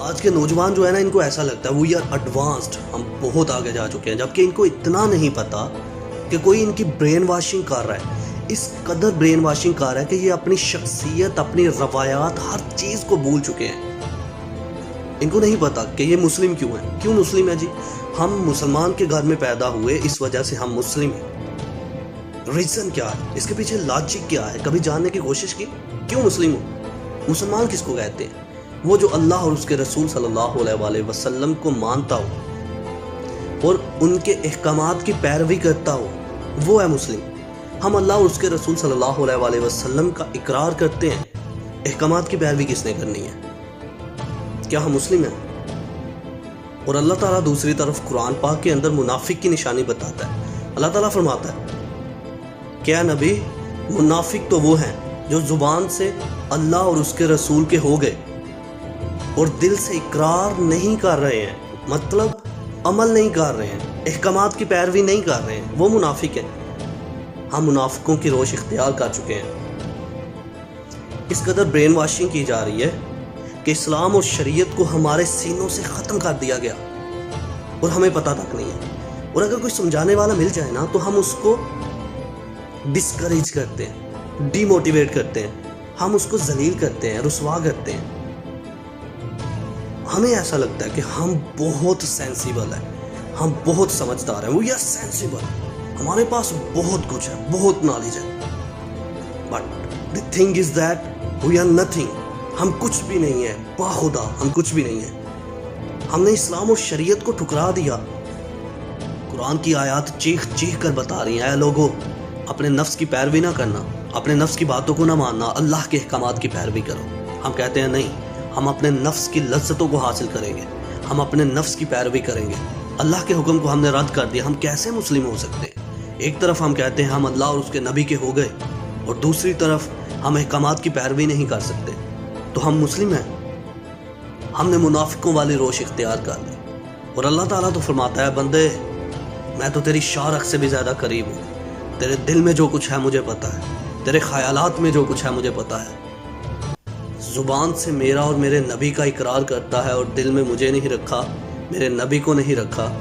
آج کے نوجوان جو ہے نا، ان کو ایسا لگتا ہے وی آر ایڈوانسڈ، ہم بہت آگے جا چکے ہیں، جبکہ ان کو اتنا نہیں پتا کہ کوئی ان کی برین واشنگ کر رہا ہے، اس قدر برین واشنگ کر رہا ہے کہ یہ اپنی شخصیت، اپنی روایات، ہر چیز کو بھول چکے ہیں۔ ان کو نہیں پتا کہ یہ مسلم کیوں ہے۔ کیوں مسلم ہے جی؟ ہم مسلمان کے گھر میں پیدا ہوئے، اس وجہ سے ہم مسلم ہیں۔ ریزن کیا ہے اس کے پیچھے؟ لاجک کیا ہے؟ کبھی جاننے کی کوشش کی کیوں مسلم ہو؟ مسلمان کس کو کہتے ہیں؟ وہ جو اللہ اور اس کے رسول صلی اللہ علیہ وآلہ وسلم کو مانتا ہو اور ان کے احکامات کی پیروی کرتا ہو، وہ ہے مسلم۔ ہم اللہ اور اس کے رسول صلی اللہ علیہ وآلہ وسلم کا اقرار کرتے ہیں، احکامات کی پیروی کس نے کرنی ہے؟ کیا ہم مسلم ہیں؟ اور اللہ تعالیٰ دوسری طرف قرآن پاک کے اندر منافق کی نشانی بتاتا ہے۔ اللہ تعالیٰ فرماتا ہے کہ اے نبی، منافق تو وہ ہیں جو زبان سے اللہ اور اس کے رسول کے ہو گئے اور دل سے اقرار نہیں کر رہے ہیں، مطلب عمل نہیں کر رہے ہیں، احکامات کی پیروی نہیں کر رہے ہیں، وہ منافق ہیں۔ ہم منافقوں کی روش اختیار کر چکے ہیں۔ اس قدر برین واشنگ کی جا رہی ہے کہ اسلام اور شریعت کو ہمارے سینوں سے ختم کر دیا گیا اور ہمیں پتہ تک نہیں ہے۔ اور اگر کوئی سمجھانے والا مل جائے نا تو ہم اس کو ڈسکریج کرتے ہیں، ڈی موٹیویٹ کرتے ہیں، ہم اس کو ذلیل کرتے ہیں، رسوا کرتے ہیں۔ ہمیں ایسا لگتا ہے کہ ہم بہت سینسیبل ہیں، ہم بہت سمجھدار ہیں، وی آر سینسیبل، ہمارے پاس بہت کچھ ہے، بہت نالج ہے۔ But the thing is that we are nothing, ہم کچھ بھی نہیں ہیں، باخدا ہم کچھ بھی نہیں ہیں۔ ہم نے اسلام اور شریعت کو ٹھکرا دیا۔ قرآن کی آیات چیخ چیخ کر بتا رہی ہیں، اے لوگو، اپنے نفس کی پیروی نہ کرنا، اپنے نفس کی باتوں کو نہ ماننا، اللہ کے احکامات کی پیروی کرو۔ ہم کہتے ہیں نہیں، ہم اپنے نفس کی لذتوں کو حاصل کریں گے، ہم اپنے نفس کی پیروی کریں گے۔ اللہ کے حکم کو ہم نے رد کر دیا، ہم کیسے مسلم ہو سکتے ہیں؟ ایک طرف ہم کہتے ہیں ہم اللہ اور اس کے نبی کے ہو گئے اور دوسری طرف ہم احکامات کی پیروی نہیں کر سکتے، تو ہم مسلم ہیں؟ ہم نے منافقوں والی روش اختیار کر لی۔ اور اللہ تعالیٰ تو فرماتا ہے بندے، میں تو تیری شارخ سے بھی زیادہ قریب ہوں، تیرے دل میں جو کچھ ہے مجھے پتا ہے، تیرے خیالات میں جو کچھ ہے مجھے پتا ہے۔ زبان سے میرا اور میرے نبی کا اقرار کرتا ہے اور دل میں مجھے نہیں رکھا، میرے نبی کو نہیں رکھا،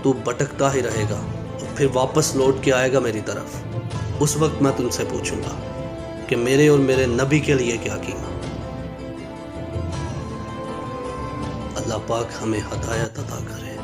تو بھٹکتا ہی رہے گا اور پھر واپس لوٹ کے آئے گا میری طرف۔ اس وقت میں تم سے پوچھوں گا کہ میرے اور میرے نبی کے لیے کیا کیا۔ اللہ پاک ہمیں ہدایت عطا کرے۔